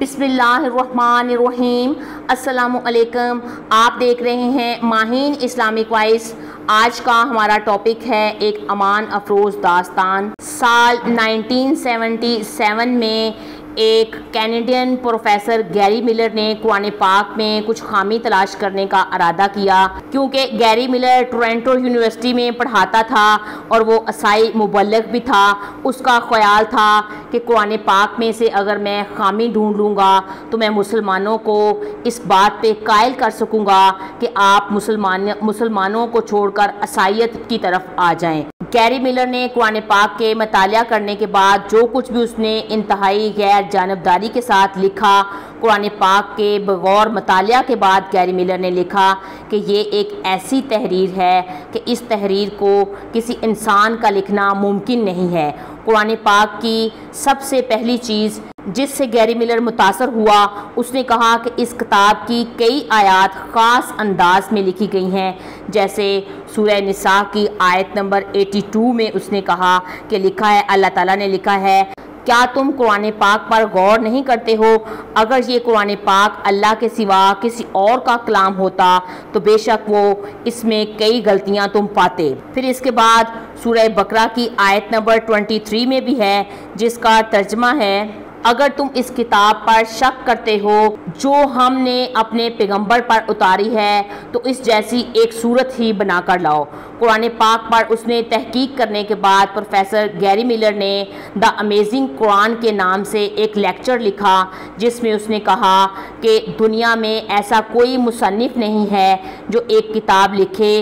बिस्मिल्लाहिर्रहमानिर्रहीम। अस्सलाम वालेकुम। आप देख रहे हैं माहीन इस्लामिक वॉइस। आज का हमारा टॉपिक है एक अमान अफरोज़ दास्तान। साल 1977 में एक कैनेडियन प्रोफेसर गैरी मिलर ने कुरान पाक में कुछ खामी तलाश करने का इरादा किया। क्योंकि गैरी मिलर टोरंटो यूनिवर्सिटी में पढ़ाता था और वो ईसाई मुबल्लिग भी था, उसका ख्याल था कि कुरान पाक में से अगर मैं खामी ढूंढ लूँगा तो मैं मुसलमानों को इस बात पे कायल कर सकूँगा कि आप मुसलमानों को छोड़कर ईसाईयत की तरफ आ जाएं। गैरी मिलर ने कुरान पाक के मतालिया करने के बाद जो कुछ भी उसने इंतहाई गैर जानबदारी के साथ लिखा, कुरान पाक के बगौर मतालिया के बाद गैरी मिलर ने लिखा कि ये एक ऐसी तहरीर है कि इस तहरीर को किसी इंसान का लिखना मुमकिन नहीं है। कुरान पाक की सबसे पहली चीज़ जिससे गैरी मिलर मुतासर हुआ, उसने कहा कि इस किताब की कई आयत ख़ास अंदाज में लिखी गई हैं। जैसे सूरह निसा की आयत नंबर 82 में उसने कहा कि लिखा है, अल्लाह ताला ने लिखा है, क्या तुम कुरान पाक पर गौर नहीं करते हो? अगर ये कुरान पाक अल्लाह के सिवा किसी और का कलाम होता तो बेशक वो इसमें कई गलतियां तुम पाते। फिर इसके बाद सूरह बकरा की आयत नंबर 23 में भी है, जिसका तर्जमा है, अगर तुम इस किताब पर शक करते हो जो हमने अपने पैगंबर पर उतारी है तो इस जैसी एक सूरत ही बना कर लाओ। कुरान पाक पर उसने तहकीक करने के बाद प्रोफेसर गैरी मिलर ने द अमेजिंग कुरान के नाम से एक लेक्चर लिखा, जिसमें उसने कहा कि दुनिया में ऐसा कोई मुसन्निफ नहीं है जो एक किताब लिखे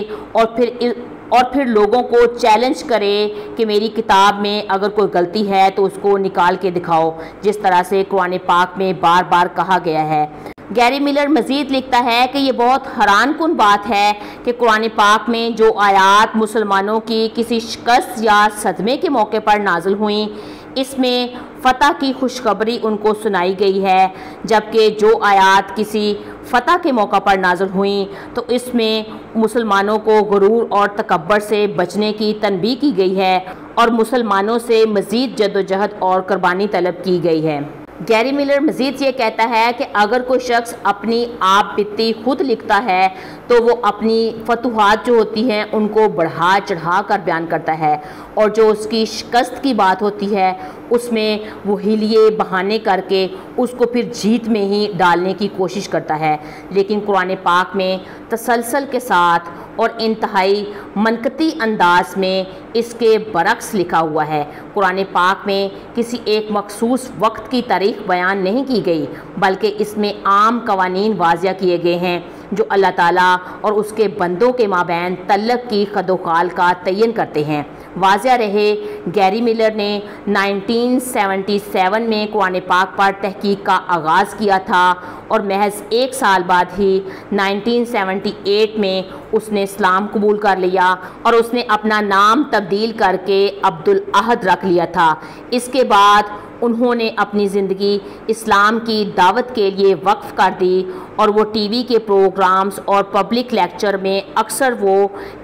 और फिर लोगों को चैलेंज करे कि मेरी किताब में अगर कोई गलती है तो उसको निकाल के दिखाओ, जिस तरह से कुरान पाक में बार बार कहा गया है। गैरी मिलर मज़ीद लिखता है कि ये बहुत हैरानकुन बात है कि कुरान पाक में जो आयात मुसलमानों की किसी शिकस्त या सदमे के मौके पर नाजिल हुई, इसमें फ़तह की खुशखबरी उनको सुनाई गई है, जबकि जो आयात किसी फ़तह के मौका पर नाज़िल हुई तो इसमें मुसलमानों को गुरूर और तकब्बर से बचने की तनबीह की गई है और मुसलमानों से मज़ीद जद्दोजहद और कुर्बानी तलब की गई है। गैरी मिलर मज़ीद ये कहता है कि अगर कोई शख्स अपनी आप बीती खुद लिखता है तो वो अपनी फतूहात जो होती हैं उनको बढ़ा चढ़ा कर बयान करता है, और जो उसकी शिकस्त की बात होती है उसमें वो हिलिए बहाने करके उसको फिर जीत में ही डालने की कोशिश करता है। लेकिन कुरान पाक में तसलसल के साथ और इंतहाई मनकती अंदाज में इसके बरक्स लिखा हुआ है। कुरान पाक में किसी एक मखसूस वक्त की तारीख़ बयान नहीं की गई, बल्कि इसमें आम कवानीन वाज़िया किए गए हैं जो अल्लाह ताला और उसके बंदों के माबैन तल्लक की खदोखाल का तयन करते हैं। वाज़िया रहे, गैरी मिलर ने 1977 में कुरान पाक पर तहकीक का आगाज़ किया था और महज एक साल बाद ही 1978 में उसने इस्लाम कबूल कर लिया और उसने अपना नाम तब्दील करके अब्दुल अहद रख लिया था। इसके बाद उन्होंने अपनी ज़िंदगी इस्लाम की दावत के लिए वक्फ़ कर दी और वो टीवी के प्रोग्राम्स और पब्लिक लेक्चर में अक्सर वो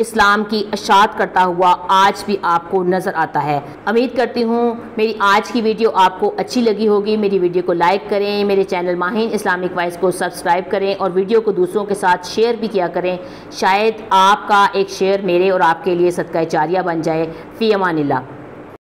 इस्लाम की इशाअत करता हुआ आज भी आपको नज़र आता है। उम्मीद करती हूँ मेरी आज की वीडियो आपको अच्छी लगी होगी। मेरी वीडियो को लाइक करें, मेरे चैनल माहीन इस्लामिक वॉइस को सब्सक्राइब करें और वीडियो को दूसरों के साथ शेयर भी किया करें। शायद आपका एक शेयर मेरे और आपके लिए सदका जारिया बन जाए। फ़ी अमानिल्लाह।